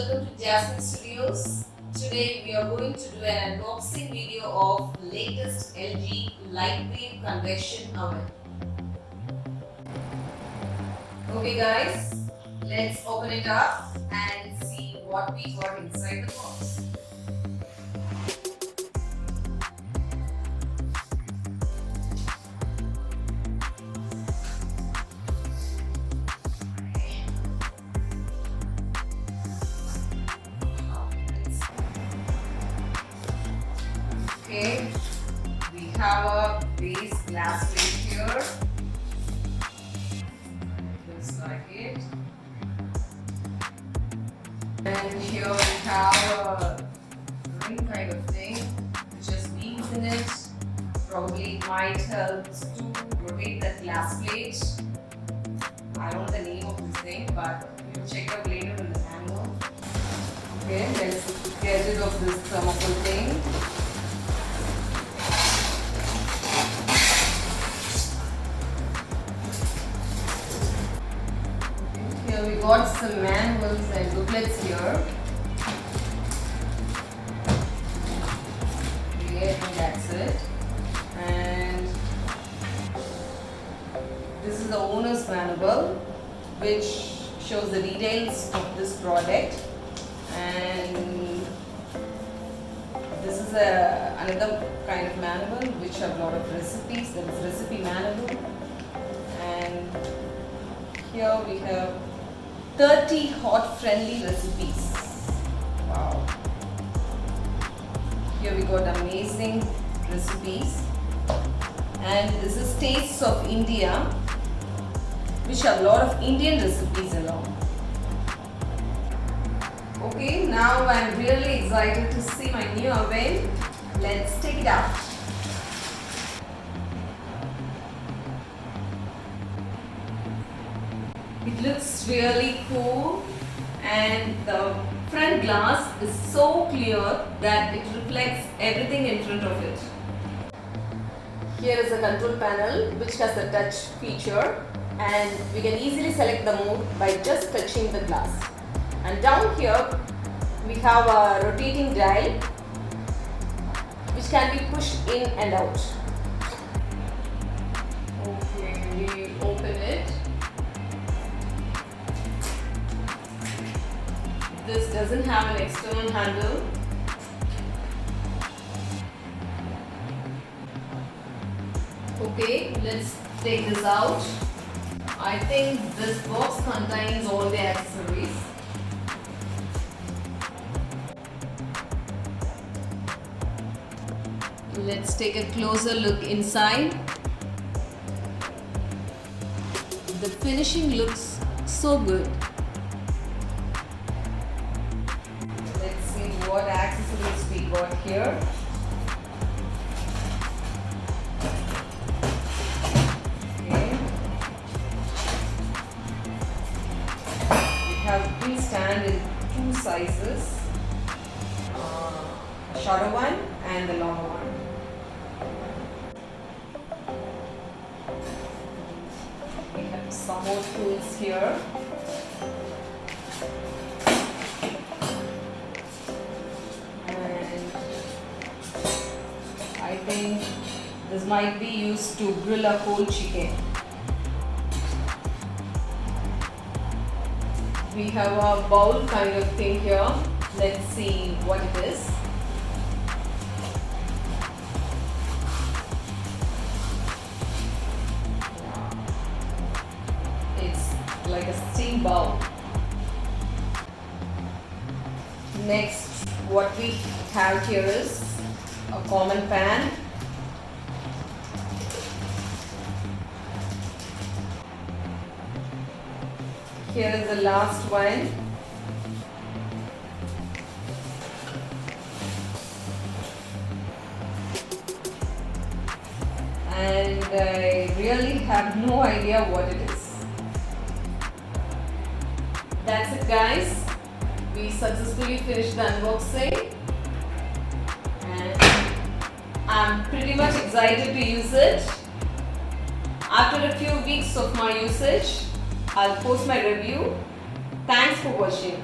welcome to JASMI Studioz. Today we are going to do an unboxing video of latest LG Lightweight Convection Oven. Okay guys, let's open it up and see what we got inside the box. Okay, we have a base glass plate here. Looks like it. And here we have a ring kind of thing which has beams in it. Probably it might help to rotate that glass plate. I don't know the name of this thing, but we'll check out later in the manual. Okay, let's get rid of this thermocol thing. Here we got some manuals and booklets here. Okay, and that's it. And this is the owner's manual, which shows the details of this product. And this is another kind of manual which have a lot of recipes. There is recipe manual, and here we have 30 hot friendly recipes. Wow. Here we got amazing recipes, and this is Tastes of India, which have a lot of Indian recipes along. Okay, now I'm really excited to see my new oven. Let's take it out. It looks really cool, and the front glass is so clear that it reflects everything in front of it. Here is a control panel which has a touch feature, and we can easily select the mode by just touching the glass. And down here we have a rotating dial which can be pushed in and out. Okay, we open it. This doesn't have an external handle. Okay, let's take this out. I think this box contains all the accessories. Let's take a closer look inside. The finishing looks so good. Let's see what accessories we got here. Okay. We have grill stand in two sizes, a shorter one and the longer one. We have some more tools here. And I think this might be used to grill a whole chicken. We have a bowl kind of thing here. Let's see what it is. It's like a steam bowl. Next, what we have here is a common pan. Here is the last one. And I really have no idea what it is. That's it guys. We successfully finished the unboxing. And I'm pretty much excited to use it. After a few weeks of my usage, I'll post my review. Thanks for watching.